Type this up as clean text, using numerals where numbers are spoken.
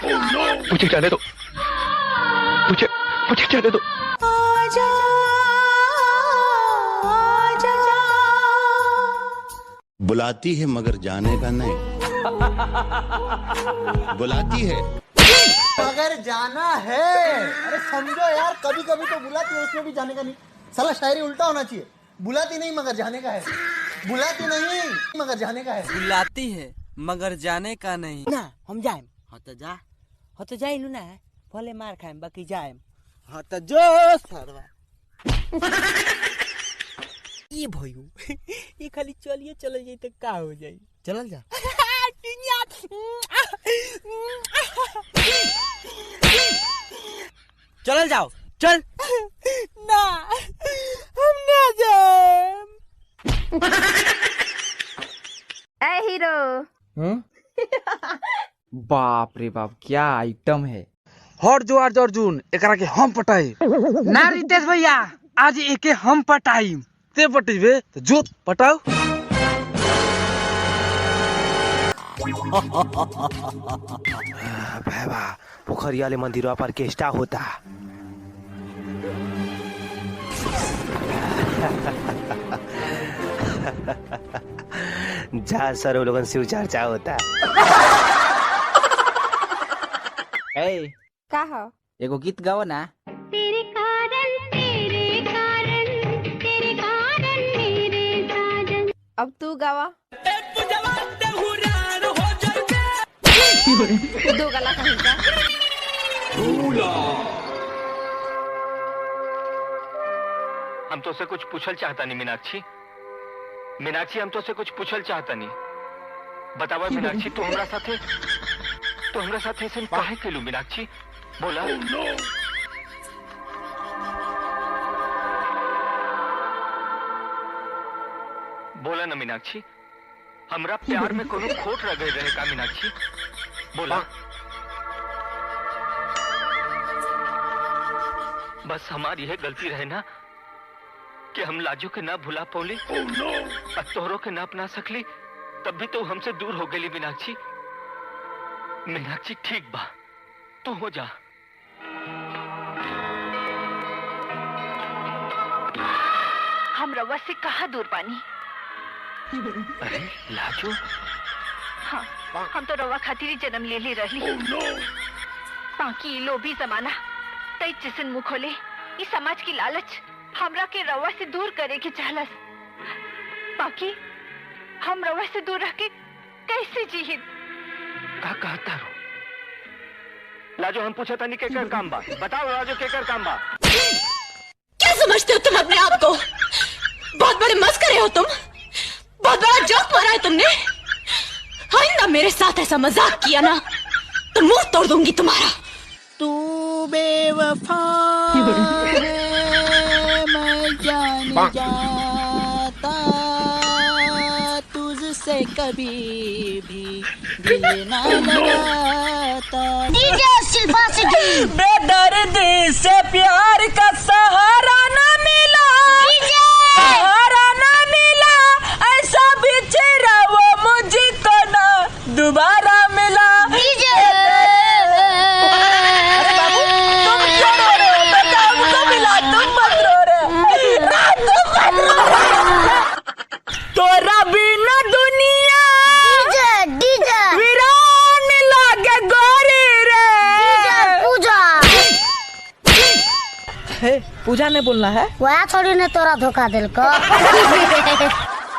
मुझे जाने दो, मुझे मुझे जाने दो। आजा, आजा। बुलाती है मगर जाने का नहीं। बुलाती है मगर जाना है। अरे समझो यार, कभी कभी तो बुलाती है उसमें भी जाने का नहीं। साला शायरी उल्टा होना चाहिए। बुलाती नहीं मगर जाने का है। बुलाती नहीं मगर जाने का है। बुलाती है मगर जाने का नहीं। ना हम जाएम। हाँ तो जाइलू ना, भले मार खाएम बाकी जाएम। हाँ तो जो सरवा ये भयू ये खाली चलिए चल जाई तो का हो जाई। चल जा। चल जाओ, चल। ना हम ना जाएम। ए हीरो। बाप रे बाप, क्या आइटम है। हर जो अर्जुन एकरा के हम पटाई ना। रितेश भैया आज एके हम पटाई। ते पटेबे तो जो पटाओ। भाई पोखरिया ले मंदिरों पर केष्टा होता। जा सर लोगन शिव चर्चा होता। का हो? एगो गीत गाओ ना। तेरे कारण मेरे साजन। अब तू गावा। दो गला कहीं का। हम तो से कुछ पूछल चाहता नहीं मीनाक्षी। मीनाक्षी हम तो से कुछ पूछल चाहता नहीं। बतावा मीनाक्षी, तो हमरा साथे ऐसे काहे केलू मीनाक्षी? बोला। बोला ना मीनाक्षी, हमरा प्यार में कोनो खोट रह गई रहे का मीनाक्षी? बोला। बस हमारी यह गलती रहे ना कि हम लाजो के ना भुला पौली और तोहरों के ना अपना सकली, तब भी तो हमसे दूर हो गई मीनाक्षी। मीनाक्षी ठीक बा, तू हो जा। हम रवा से कहाँ दूर पानी? अरे लाजो, हाँ, हम तो रवा खातिर जन्म ले ले रही। बाकी लोभी जमाना तई जिसन मुँह खोले, इस समाज की लालच हमरा के रवा से दूर करे के चाहलस। बाकी हम रवा से दूर रह के कैसे जीहित? का कहता रो? लाजो हम पूछा था नहीं केकर काम बा। बताओ लाजो केकर काम बा? क्या समझते हो तुम अपने आप को? बहुत बड़े मस्करे हो तुम। बहुत बड़ा जोक मारा है तुमने। आइंदा मेरे साथ ऐसा मजाक किया ना तो मुंह तोड़ दूंगी तुम्हारा। तू बेवफा है, मैं जान जाता तुझसे कभी भी दिल ना लगाता। बेदर्दी से प्यार का सहारा ना मिला, सहारा ना मिला, ऐसा बिछड़ा वो मुझको ना दोबारा मिला। तोरा बिना दुनिया वीरान लागे गोरी रे। पूजा ने बोलना है। वह थोड़ी ने तोरा धोखा दिल को।